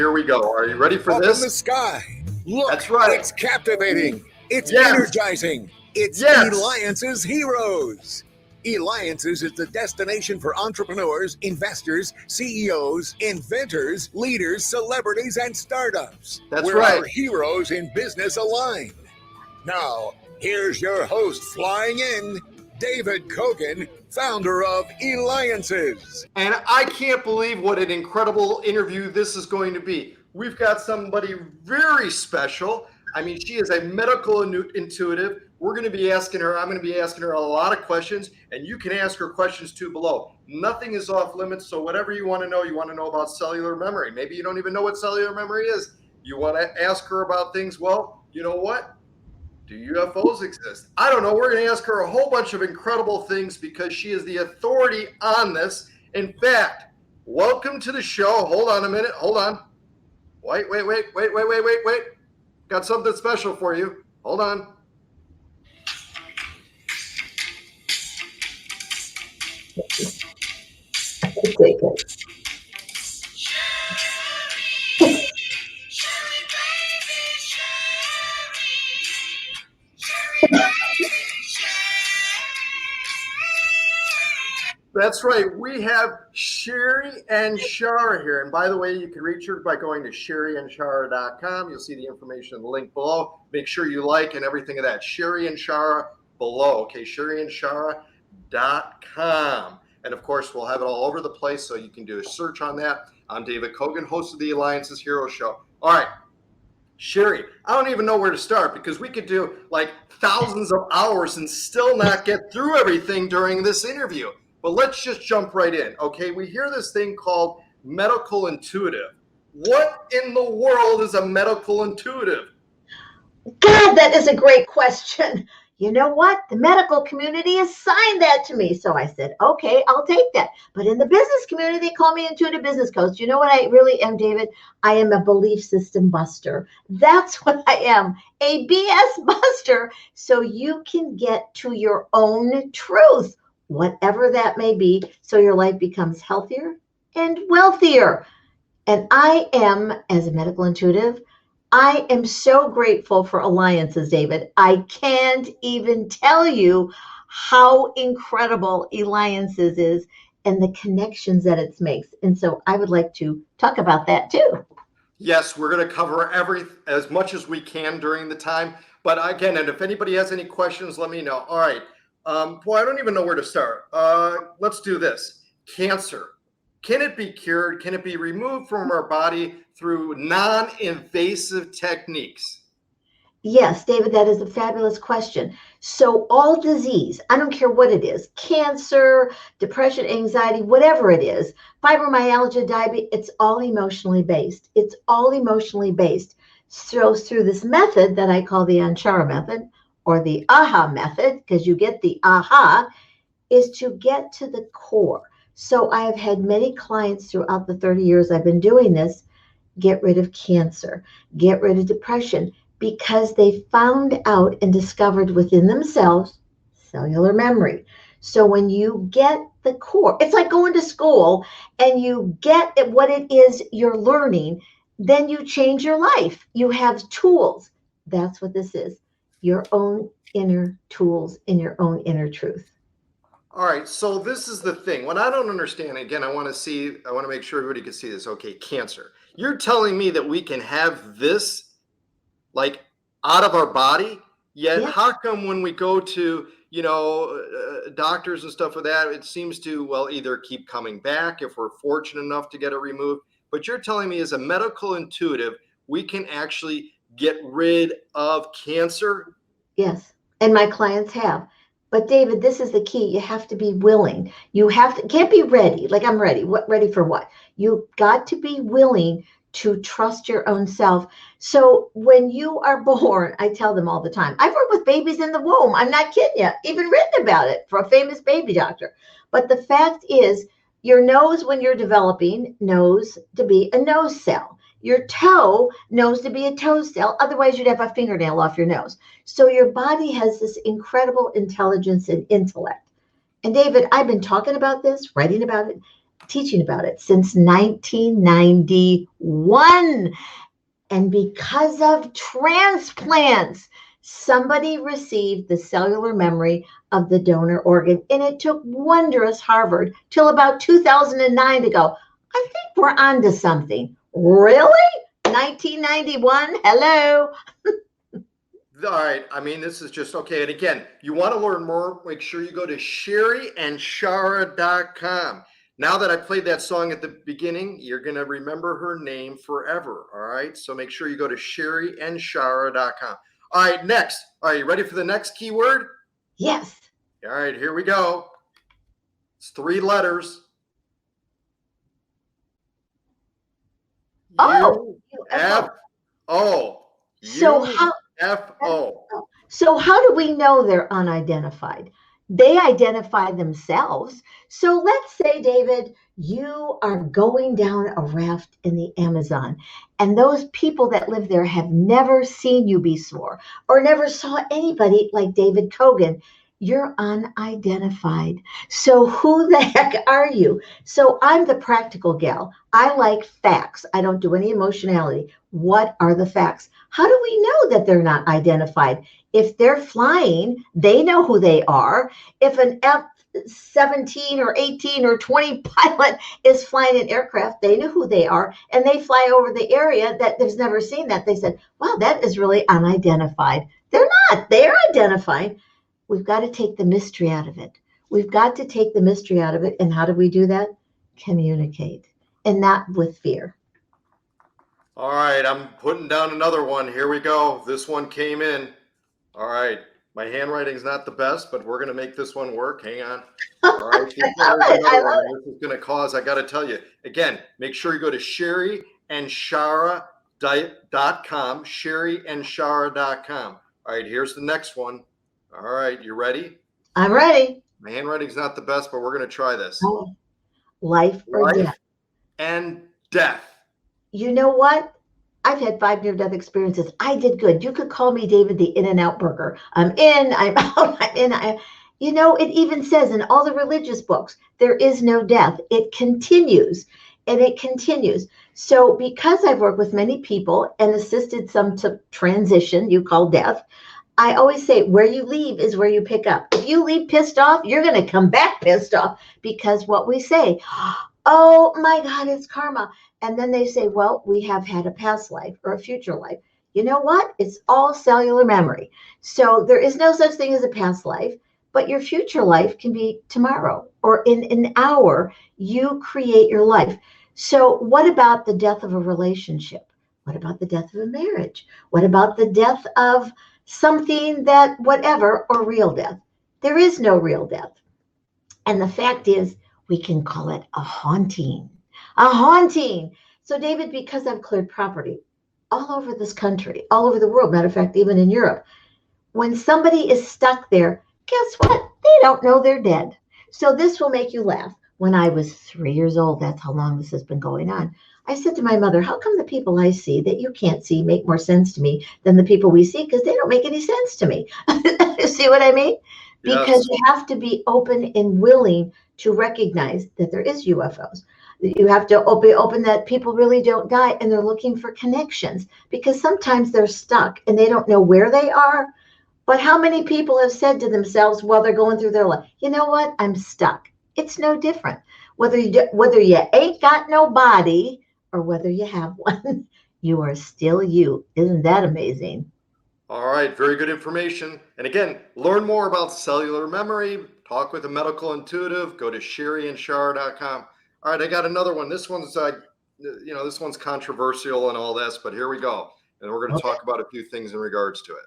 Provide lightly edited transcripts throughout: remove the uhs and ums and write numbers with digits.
here we go. Are you ready for Up this? in the sky. Look, that's right. It's captivating. It's Yes. energizing. It's Yes. Eliances Heroes. Eliances is the destination for entrepreneurs, investors, CEOs, inventors, leaders, celebrities, and startups. That's where right. our heroes in business align. Now, here's your host flying in, David Kogan, founder of Eliances. And I can't believe what an incredible interview this is going to be. We've got somebody very special. I mean, she is a medical intuitive. I'm going to be asking her a lot of questions, and you can ask her questions too below. Nothing is off limits, so whatever you want to know about cellular memory. Maybe you don't even know what cellular memory is. You want to ask her about things, well, you know what? Do UFOs exist? I don't know. We're going to ask her a whole bunch of incredible things because she is the authority on this. In fact, welcome to the show. Hold on a minute. Hold on. Wait. Got something special for you. Hold on. That's right. We have Sherry Anshara here. And by the way, you can reach her by going to Anshara.com. You'll see the information in the link below. Make sure you like and everything of that. Sherry Anshara below. Okay, Anshara.com. And of course, we'll have it all over the place, so you can do a search on that. I'm David Kogan, host of the Eliances Hero Show. All right. Sherry, I don't even know where to start because we could do like thousands of hours and still not get through everything during this interview. But let's just jump right in, okay? We hear this thing called medical intuitive. What in the world is a medical intuitive? God, that is a great question. You know what? The medical community assigned that to me. So I said, okay, I'll take that. But in the business community, they call me intuitive business coach. You know what I really am, David? I am a belief system buster. That's what I am, a BS buster. So you can get to your own truth, whatever that may be, so your life becomes healthier and wealthier. And I am, as a medical intuitive, I am so grateful for Eliances, David. I can't even tell you how incredible Eliances is and the connections that it makes. And so I would like to talk about that too. Yes, we're going to cover as much as we can during the time. But again, and if anybody has any questions, let me know. All right. Boy, I don't even know where to start. Let's do this. Cancer. Can it be cured? Can it be removed from our body through non-invasive techniques? Yes, David, that is a fabulous question. So all disease, I don't care what it is, cancer, depression, anxiety, whatever it is, fibromyalgia, diabetes, it's all emotionally based. It's all emotionally based. So through this method that I call the Anshara method or the AHA method, because you get the AHA, is to get to the core. So I have had many clients throughout the 30 years I've been doing this, get rid of cancer, get rid of depression, because they found out and discovered within themselves cellular memory. So when you get the core, it's like going to school and you get what it is you're learning, then you change your life. You have tools. That's what this is, your own inner tools in your own inner truth. All right, so this is the thing. When I don't understand, again, I want to make sure everybody can see this. Okay, cancer. You're telling me that we can have this like out of our body, yet Yeah. How come when we go to, doctors and stuff like that, it seems to, well, either keep coming back if we're fortunate enough to get it removed. But you're telling me as a medical intuitive, we can actually get rid of cancer? Yes, and my clients have. But David, this is the key. You have to be willing. Can't be ready. Like I'm ready. What ready for what? You've got to be willing to trust your own self. So when you are born, I tell them all the time, I've worked with babies in the womb. I'm not kidding you. Even written about it for a famous baby doctor. But the fact is, your nose, when you're developing, knows to be a nose cell. Your toe knows to be a toe cell. Otherwise, you'd have a fingernail off your nose. So your body has this incredible intelligence and intellect. And David, I've been talking about this, writing about it, teaching about it since 1991. And because of transplants, somebody received the cellular memory of the donor organ. And it took wondrous Harvard till about 2009 to go, I think we're on to something. Really? 1991? Hello? All right. I mean, this is just okay. And again, you want to learn more, make sure you go to SherryAnshara.com. Now that I played that song at the beginning, you're going to remember her name forever. All right. So make sure you go to SherryAnshara.com. All right. Next. Are you ready for the next keyword? Yes. All right. Here we go. It's 3 letters. Oh, UFO. So how UFO. so how do we know they're unidentified? They identify themselves. So let's say, David, you are going down a raft in the Amazon, and those people that live there have never seen you before or never saw anybody like David Kogan. You're unidentified. So who the heck are you? So I'm the practical gal. I like facts. I don't do any emotionality. What are the facts? How do we know that they're not identified? If they're flying, they know who they are. If an F-17 or 18 or 20 pilot is flying an aircraft, they know who they are, and they fly over the area that they've never seen that. They said, wow, that is really unidentified. They're not. They're identifying. We've got to take the mystery out of it. We've got to take the mystery out of it. And how do we do that? Communicate, and not with fear. All right, I'm putting down another one. Here we go. This one came in. All right, my handwriting's not the best, but we're going to make this one work. Hang on. All right, I love it. I love it. This is going to cause, I got to tell you, again, make sure you go to SherryAnshara.com, SherryAnshara.com. All right, here's the next one. All right, you ready? I'm ready. My handwriting's not the best, but we're going to try this. Oh, life or death. And death. You know what? I've had 5 near-death experiences. I did good. You could call me David the In-N-Out Burger. I'm in, I'm out, I'm in. You know, it even says in all the religious books, there is no death. It continues, and it continues. So because I've worked with many people and assisted some to transition, you call death, I always say where you leave is where you pick up. If you leave pissed off, you're going to come back pissed off, because what we say, oh my God, it's karma. And then they say, well, we have had a past life or a future life. You know what? It's all cellular memory. So there is no such thing as a past life, but your future life can be tomorrow or in an hour. You create your life. So what about the death of a relationship? What about the death of a marriage? What about the death of something that whatever, or real death? There is no real death. And the fact is, we can call it a haunting. A haunting. So, David, because I've cleared property all over this country, all over the world, matter of fact, even in Europe, when somebody is stuck there, guess what? They don't know they're dead. So this will make you laugh. When I was 3 years old, that's how long this has been going on, I said to my mother, how come the people I see that you can't see make more sense to me than the people we see? Because they don't make any sense to me. See what I mean? Yes. Because you have to be open and willing to recognize that there is UFOs. You have to be open that people really don't die, and they're looking for connections, because sometimes they're stuck and they don't know where they are. But how many people have said to themselves while they're going through their life, you know what, I'm stuck. It's no different. Whether you ain't got no body or whether you have one, you are still you. Isn't that amazing? All right, very good information. And again, learn more about cellular memory, talk with a medical intuitive, go to SherryAnshara.com. All right, I got another one. This one's, this one's controversial and all this, but here we go. And we're going to talk about a few things in regards to it.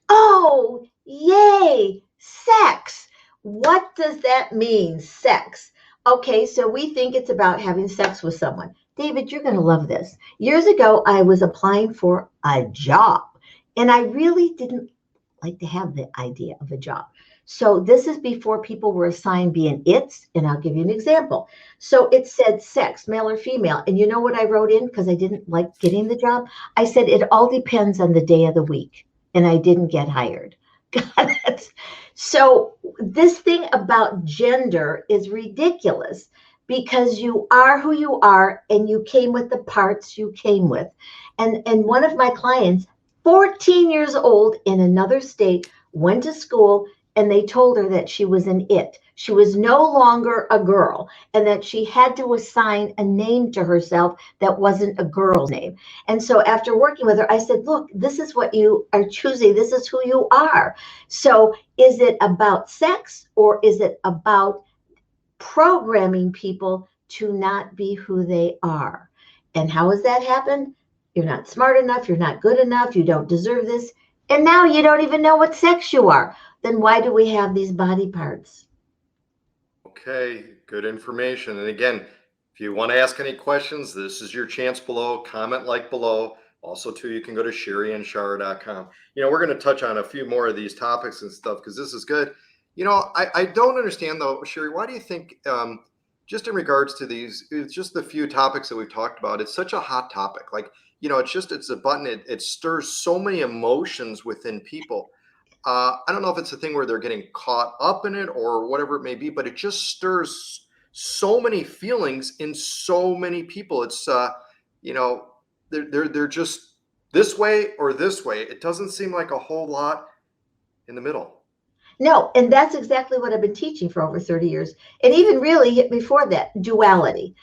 Oh, yay, sex. What does that mean, sex? Okay, so we think it's about having sex with someone. David, you're going to love this. Years ago, I was applying for a job, and I really didn't like to have the idea of a job. So this is before people were assigned being its, and I'll give you an example. So it said sex, male or female. And you know what I wrote in, because I didn't like getting the job? I said, it all depends on the day of the week. And I didn't get hired. Got it? So this thing about gender is ridiculous, because you are who you are and you came with the parts you came with. And one of my clients, 14 years old in another state, went to school and they told her that she was an it. She was no longer a girl and that she had to assign a name to herself that wasn't a girl's name. And so after working with her, I said, look, this is what you are choosing. This is who you are. So is it about sex or is it about programming people to not be who they are? And how has that happened? You're not smart enough. You're not good enough. You don't deserve this. And now you don't even know what sex you are. Then why do we have these body parts? Okay, good information. And again, if you want to ask any questions, this is your chance below. Comment like below. Also, too, you can go to Anshara.com. We're going to touch on a few more of these topics and stuff because this is good. I don't understand though, Sherry, why do you think, just in regards to these, it's just the few topics that we've talked about, it's such a hot topic. Like, it's a button, it stirs so many emotions within people. I don't know if it's a thing where they're getting caught up in it or whatever it may be, but it just stirs so many feelings in so many people. It's they're just this way or this way. It doesn't seem like a whole lot in the middle. No, and that's exactly what I've been teaching for over 30 years. And even really before that, duality.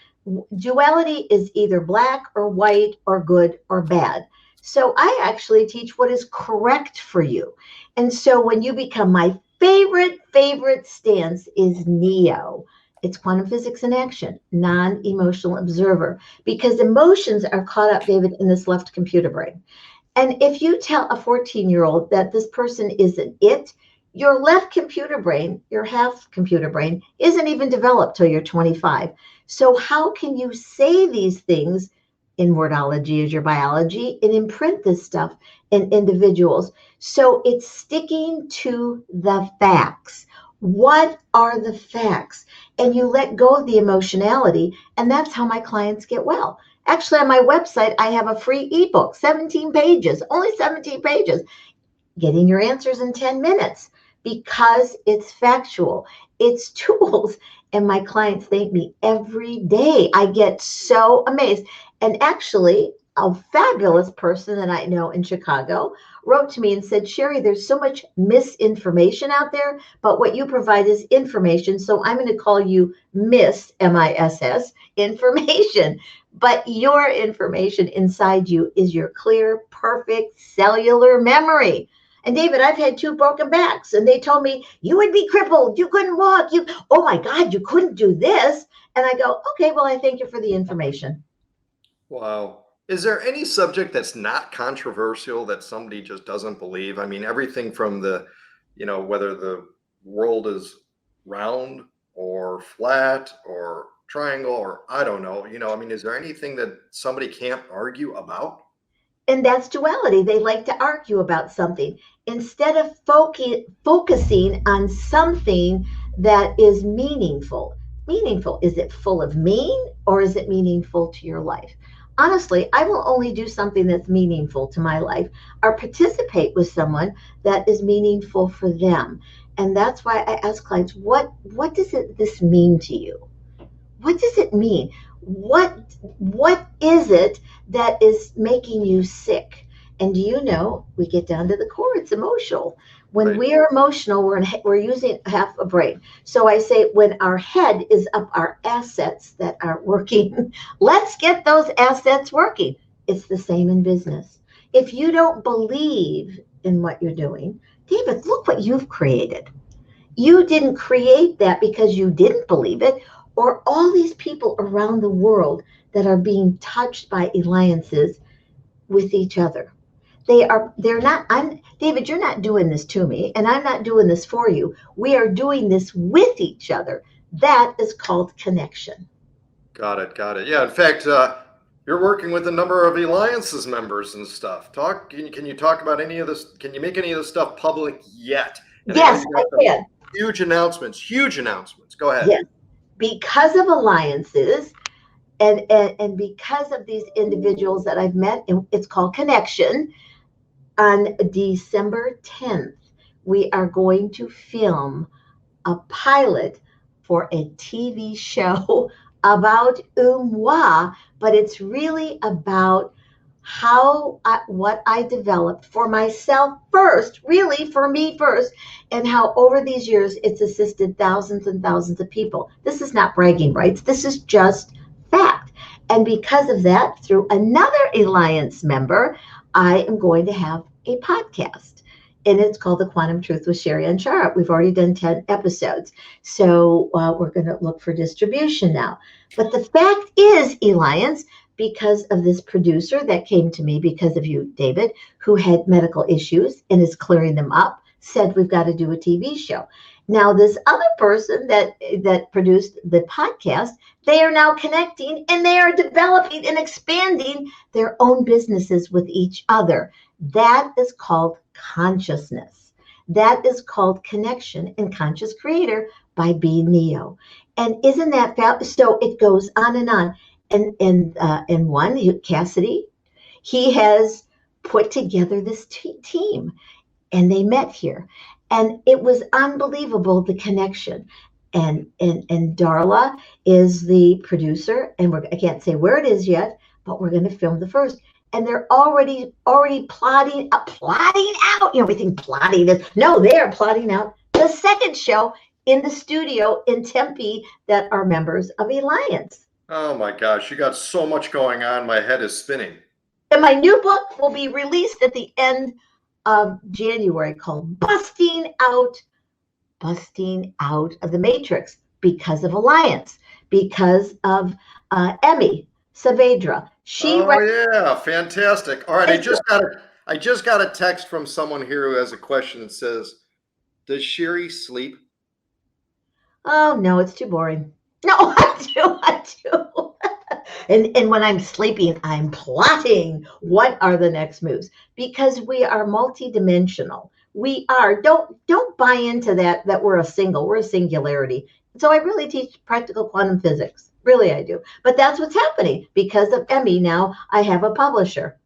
Duality is either black or white or good or bad. So I actually teach what is correct for you. And so when you become my favorite stance is NEO. It's quantum physics in action, non-emotional observer, because emotions are caught up, David, in this left computer brain. And if you tell a 14-year-old that this person isn't it, your left computer brain, your half computer brain, isn't even developed till you're 25. So how can you say these things? In wordology is your biology, and imprint this stuff in individuals. So it's sticking to the facts. What are the facts? And you let go of the emotionality, and that's how my clients get well. Actually, on my website, I have a free ebook, 17 pages, only 17 pages, getting your answers in 10 minutes, because it's factual, it's tools. And my clients thank me every day. I get so amazed. And actually, a fabulous person that I know in Chicago wrote to me and said, Sherry, there's so much misinformation out there, but what you provide is information. So I'm going to call you Miss, MISS, information. But your information inside you is your clear, perfect cellular memory. And David, I've had 2 broken backs, and they told me you would be crippled. You couldn't walk. Oh my God, you couldn't do this. And I go, okay, well, I thank you for the information. Wow. Is there any subject that's not controversial that somebody just doesn't believe? I mean, everything from whether the world is round or flat or triangle or I don't know, I mean, is there anything that somebody can't argue about? And that's duality. They like to argue about something instead of focusing on something that is meaningful. Meaningful. Is it full of mean or is it meaningful to your life? Honestly, I will only do something that's meaningful to my life or participate with someone that is meaningful for them. And that's why I ask clients, what does this mean to you? What does it mean? What is it that is making you sick? And do you know, we get down to the core, it's emotional. When Right. we're emotional, we're using half a brain. So I say when our head is up, our assets that aren't working, let's get those assets working. It's the same in business. If you don't believe in what you're doing, David, look what you've created. You didn't create that because you didn't believe it, or all these people around the world that are being touched by alliances with each other. They're not, David, you're not doing this to me, and I'm not doing this for you. We are doing this with each other. That is called connection. Got it. Got it. Yeah. In fact, you're working with a number of Alliances members and stuff. Can you talk about any of this? Can you make any of this stuff public yet? And I know Yes, you've I got some can. huge announcements. Huge announcements. Go ahead. Yes, because of alliances, and because of these individuals that I've met, and it's called connection. On December 10th, we are going to film a pilot for a TV show about moi, but it's really about what I developed for myself first, really for me first, and how over these years it's assisted thousands and thousands of people. This is not bragging rights. This is just fact. And because of that, through another Alliance member, I am going to have a podcast. And it's called The Quantum Truth with Sherry Anshara. We've already done 10 episodes. So we're going to look for distribution now. But the fact is, Eliance, because of this producer that came to me because of you, David, who had medical issues and is clearing them up, said we've got to do a TV show. Now, this other person that produced the podcast, they are now connecting and they are developing and expanding their own businesses with each other. That is called consciousness. That is called connection and conscious creator by being Neo. And isn't that fabulous? So it goes on and on. And one, Cassidy, he has put together this team, and they met here, and it was unbelievable, the connection. And Darla is the producer, and I can't say where it is yet, but we're going to film the first. And they're already plotting out. We think plotting is no, they are plotting out the second show in the studio in Tempe that are members of Alliance. Oh my gosh, you got so much going on. My head is spinning. And my new book will be released at the end of January called Busting Out of the Matrix, because of Alliance, because of Emmy Saavedra. Yeah, fantastic. All right, I just got a text from someone here who has a question that says, does Sherry sleep? Oh no, it's too boring. No, I do. And when I'm sleeping, I'm plotting what are the next moves, because we are multidimensional. We are. Don't buy into that we're a singularity. So I really teach practical quantum physics. Really, I do. But that's what's happening because of Emmy. Now I have a publisher.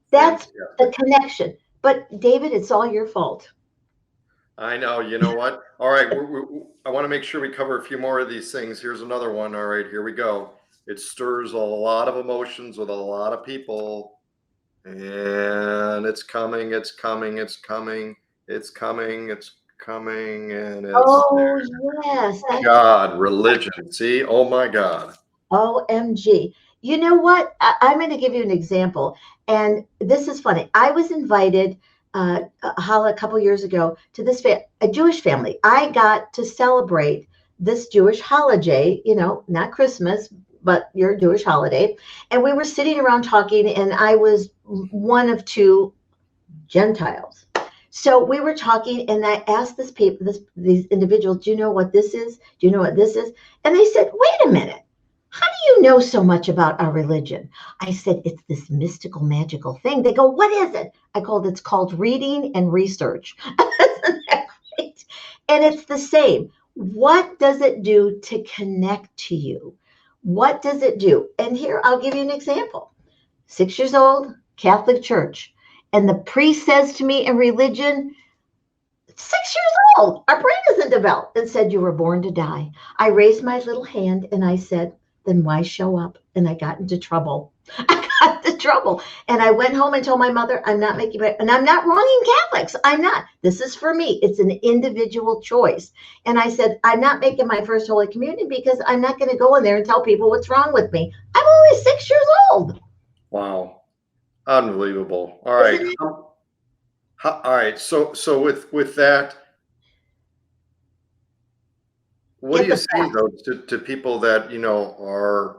That's the connection. But David, it's all your fault. I know. You know what? All right. I want to make sure we cover a few more of these things. Here's another one. All right, here we go. It stirs a lot of emotions with a lot of people. And it's coming. And it's Oh, yes. God, religion. See? Oh my God. OMG. You know what? I'm going to give you an example. And this is funny. I was invited a couple years ago to a Jewish family. I got to celebrate this Jewish holiday, not Christmas, but your Jewish holiday. And we were sitting around talking, and I was one of two Gentiles. So we were talking, and I asked these individuals, do you know what this is? Do you know what this is? And they said, wait a minute. How do you know so much about our religion? I said, it's this mystical, magical thing. They go, what is it? It's called reading and research. Isn't that great? And it's the same. What does it do to connect to you? What does it do? And here, I'll give you an example. 6 years old, Catholic Church. And the priest says to me in religion, 6 years old, our brain isn't developed, and said, you were born to die. I raised my little hand and I said, then why show up? And I got into trouble. And I went home and told my mother, I'm not making it. And I'm not wronging Catholics. I'm not. This is for me. It's an individual choice. And I said, I'm not making my first Holy Communion because I'm not going to go in there and tell people what's wrong with me. I'm only 6 years old. Wow. Unbelievable. All right. All right. So with that, what do you say though to people that are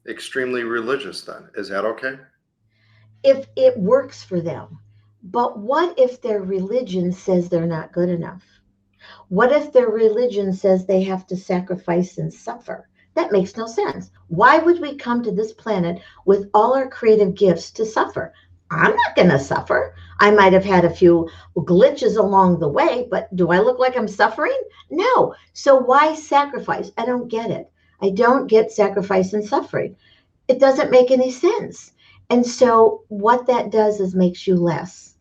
extremely religious? Then is that okay? If it works for them, but what if their religion says they're not good enough? What if their religion says they have to sacrifice and suffer? That makes no sense. Why would we come to this planet with all our creative gifts to suffer? I'm not going to suffer. I might have had a few glitches along the way, but do I look like I'm suffering? No. So why sacrifice? I don't get it. I don't get sacrifice and suffering. It doesn't make any sense. And so what that does is makes you less.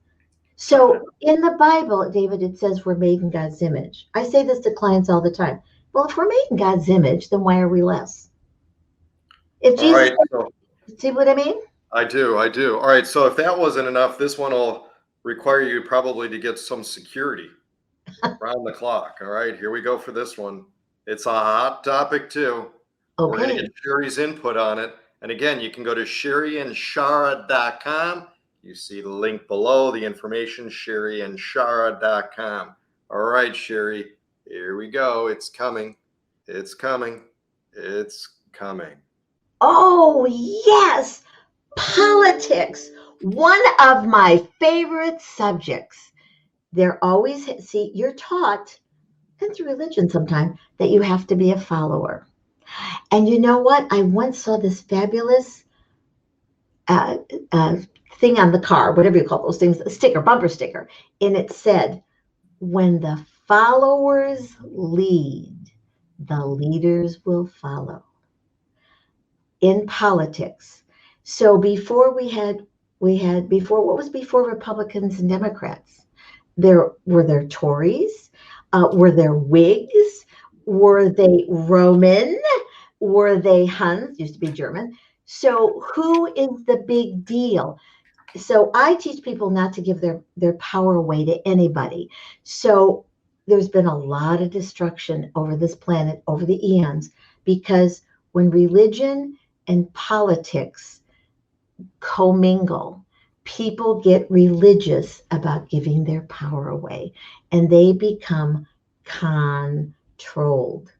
So in the Bible, David, it says we're made in God's image. I say this to clients all the time. Well, if we're made in God's image, then why are we less? If All Jesus, right. So see what I mean? I do. I do. All right. So if that wasn't enough, this one will require you probably to get some security round the clock. All right. Here we go for this one. It's a hot topic too. We're going to Okay. get Sherry's input on it. And again, you can go to SherryAnshara.com. You see the link below, the information, SherryAnshara.com. All right, Sherry, here we go. It's coming. It's coming. It's coming. Oh, yes. Politics. One of my favorite subjects. They're always, see, you're taught, and through religion sometimes, that you have to be a follower. And you know what? I once saw this fabulous uh, uh, thing on the car, whatever you call those things, a sticker, bumper sticker. And it said, when the followers lead, the leaders will follow in politics. So before before, what was before Republicans and Democrats? There Tories? Were there Whigs? Were they Roman? Were they Huns? Used to be German. So who is the big deal? So I teach people not to give their power away to anybody. So there's been a lot of destruction over this planet over the eons because when religion and politics commingle, people get religious about giving their power away and they become controlled.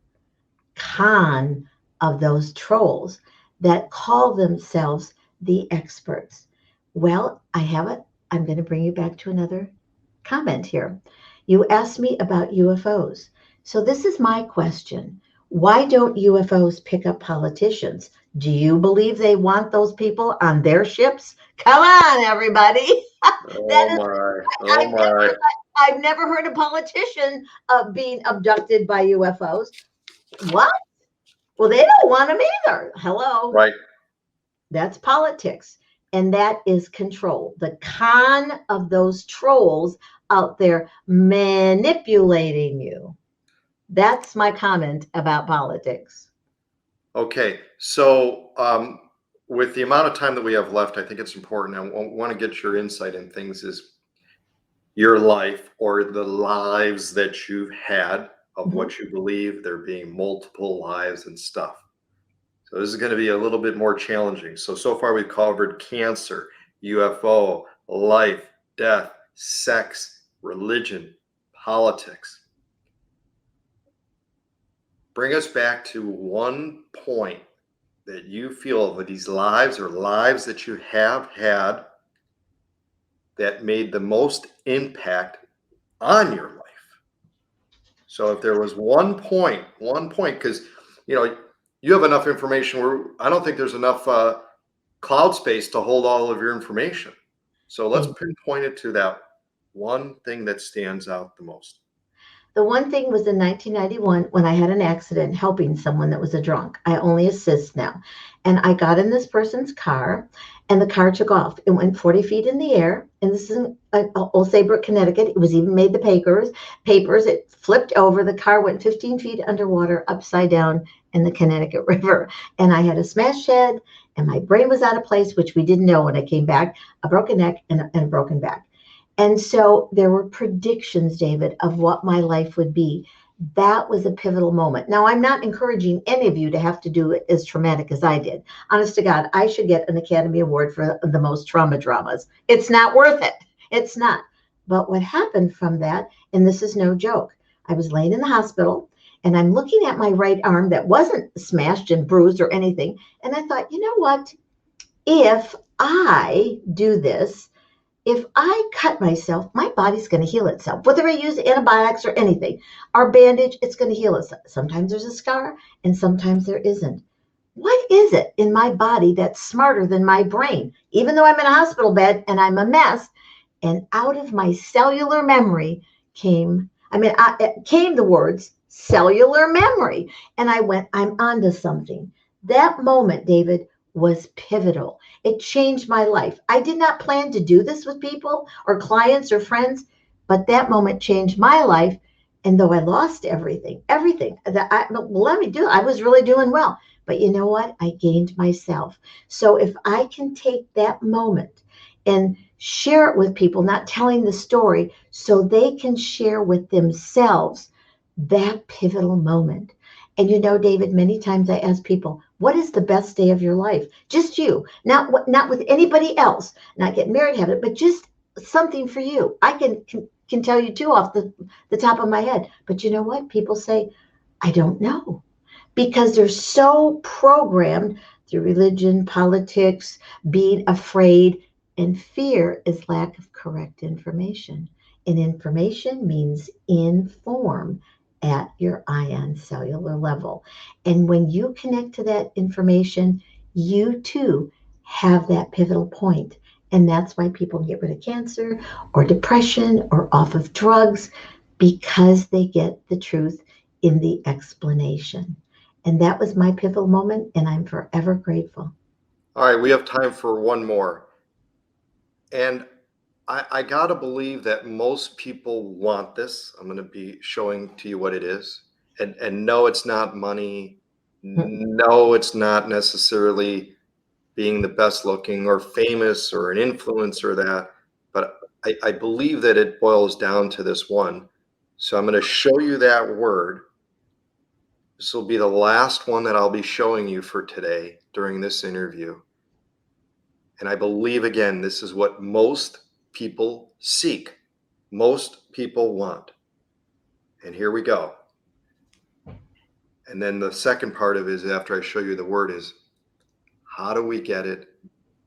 Con of those trolls that call themselves the experts. Well, I have it. I'm going to bring you back to another comment here. You asked me about UFOs. So this is my question. Why don't UFOs pick up politicians? Do you believe they want those people on their ships? Come on, everybody. That Oh is, my. Oh I've my. I've never heard a politician being abducted by UFOs. What? Well, they don't want them either. Hello. Right. That's politics. And that is control. The con of those trolls out there manipulating you. That's my comment about politics. Okay. So, with the amount of time that we have left, I think it's important. I want to get your insight in things is your life or the lives that you've had of Mhm. what you believe there being multiple lives and stuff. So this is going to be a little bit more challenging. So far we've covered cancer, UFO, life, death, sex, religion, politics. Bring us back to one point that you feel that these lives or lives that you have had that made the most impact on your life. So if there was one point, because you have enough information where I don't think there's enough cloud space to hold all of your information. So let's Okay. pinpoint it to that one thing that stands out the most. The one thing was in 1991 when I had an accident helping someone that was a drunk. I only assist now. And I got in this person's car and the car took off. It went 40 feet in the air. And this is in Old Saybrook, Connecticut. It was even made the papers. It flipped over. The car went 15 feet underwater, upside down in the Connecticut River. And I had a smashed head and my brain was out of place, which we didn't know when I came back, a broken neck and a broken back. And so there were predictions, David, of what my life would be. That was a pivotal moment. Now, I'm not encouraging any of you to have to do it as traumatic as I did. Honest to God, I should get an Academy Award for the most trauma dramas. It's not worth it. It's not. But what happened from that, and this is no joke, I was laying in the hospital and I'm looking at my right arm that wasn't smashed and bruised or anything. And I thought, you know what? If I do this, if I cut myself, my body's going to heal itself. Whether I use antibiotics or anything, or bandage, it's going to heal itself. Sometimes there's a scar and sometimes there isn't. What is it in my body that's smarter than my brain? Even though I'm in a hospital bed and I'm a mess, and out of my cellular memory came the words cellular memory. And I went, I'm onto something. That moment, David, was pivotal. It changed my life. I did not plan to do this with people or clients or friends, but that moment changed my life. And though I lost everything that let me do, I was really doing well. But you know what? I gained myself. So if I can take that moment and share it with people, not telling the story, so they can share with themselves that pivotal moment. And you know, David, many times I ask people, what is the best day of your life? Just you, not with anybody else, not getting married, have it, but just something for you. I can tell you too off the top of my head. But you know what? People say, I don't know, because they're so programmed through religion, politics, being afraid, and fear is lack of correct information. And information means inform at your ion cellular level. And when you connect to that information, you too have that pivotal point. And that's why people get rid of cancer or depression or off of drugs, because they get the truth in the explanation. And that was my pivotal moment, and I'm forever grateful. All right, we have time for one more. And I got to believe that most people want this. I'm going to be showing to you what it is. And no, it's not money. No, it's not necessarily being the best looking or famous or an influencer, that. But I believe that it boils down to this one. So I'm going to show you that word. This will be the last one that I'll be showing you for today during this interview. And I believe, again, this is what most people seek, most people want. And here we go. And then the second part of it is, after I show you the word, is how do we get it?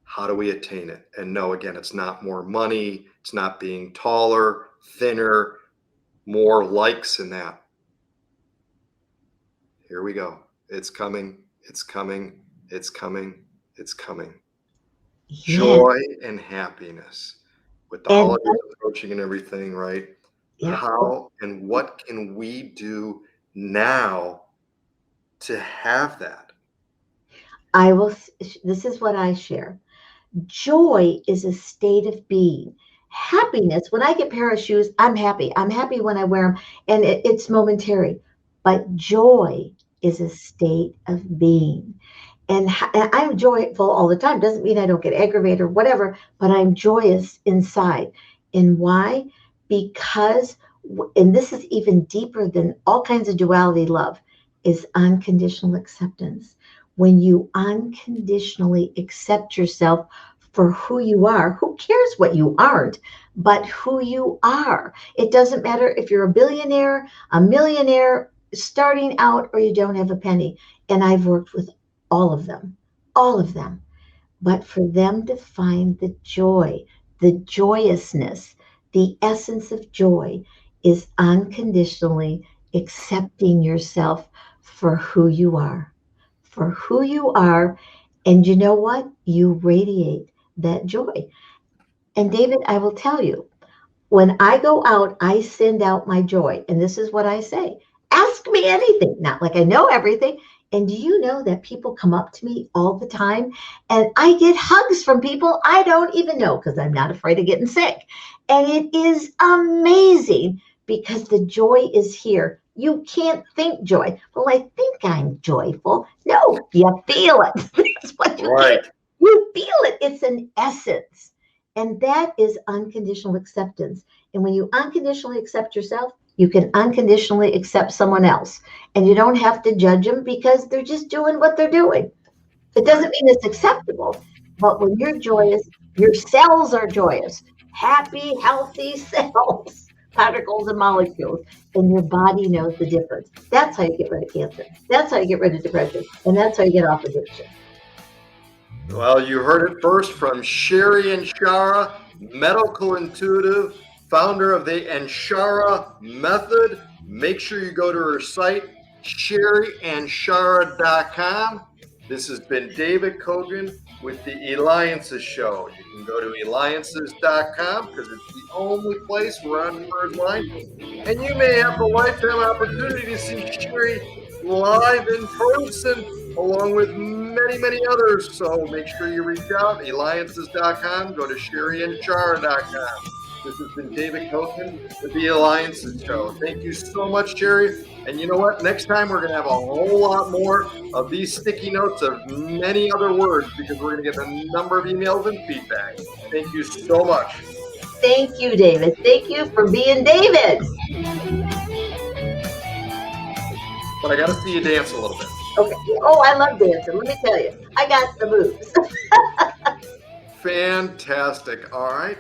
How do we attain it? And no, again, it's not more money. It's not being taller, thinner, more likes in that. Here we go. It's coming. It's coming. It's coming. It's coming. Yes. Joy and happiness with the And- holidays approaching and everything, right? Yeah. How and what can we do now to have that? This is what I share. Joy is a state of being. Happiness, when I get a pair of shoes, I'm happy. I'm happy when I wear them, and it's momentary. But joy is a state of being. And I'm joyful all the time. Doesn't mean I don't get aggravated or whatever, but I'm joyous inside. And why? Because, and this is even deeper than all kinds of duality love, is unconditional acceptance. When you unconditionally accept yourself for who you are, who cares what you aren't, but who you are. It doesn't matter if you're a billionaire, a millionaire, starting out, or you don't have a penny. And I've worked with all of them. But for them to find the joy, the joyousness, the essence of joy is unconditionally accepting yourself for who you are. For who you are. And you know what? You radiate that joy. And David, I will tell you, when I go out, I send out my joy. And this is what I say. Ask me anything. Not like I know everything. And do you know that people come up to me all the time, and I get hugs from people I don't even know, because I'm not afraid of getting sick. And it is amazing, because the joy is here. You can't think joy. Well, I think I'm joyful. No, you feel it. That's what you Right. get. You feel it. It's an essence. And that is unconditional acceptance. And when you unconditionally accept yourself, you can unconditionally accept someone else. And you don't have to judge them, because they're just doing what they're doing. It doesn't mean it's acceptable. But when you're joyous, your cells are joyous. Happy, healthy cells, particles and molecules. And your body knows the difference. That's how you get rid of cancer. That's how you get rid of depression. And that's how you get off addiction. Well, you heard it first from Sherry Anshara, medical intuitive, founder of the Anshara method. Make sure you go to her site, SherryAnshara.com. This has been David Kogan with the Eliances Show. You can go to Eliances.com, because it's the only place we're on Word Line. And you may have the lifetime opportunity to see Sherry live in person, along with many, many others. So make sure you reach out, Eliances.com, go to SherryAnshara.com. This has been David Koken with the Alliances Show. Thank you so much, Sherry. And you know what? Next time we're going to have a whole lot more of these sticky notes of many other words because we're going to get a number of emails and feedback. Thank you so much. Thank you, David. Thank you for being David. But I got to see you dance a little bit. Okay. Oh, I love dancing. Let me tell you, I got the moves. Fantastic. All right.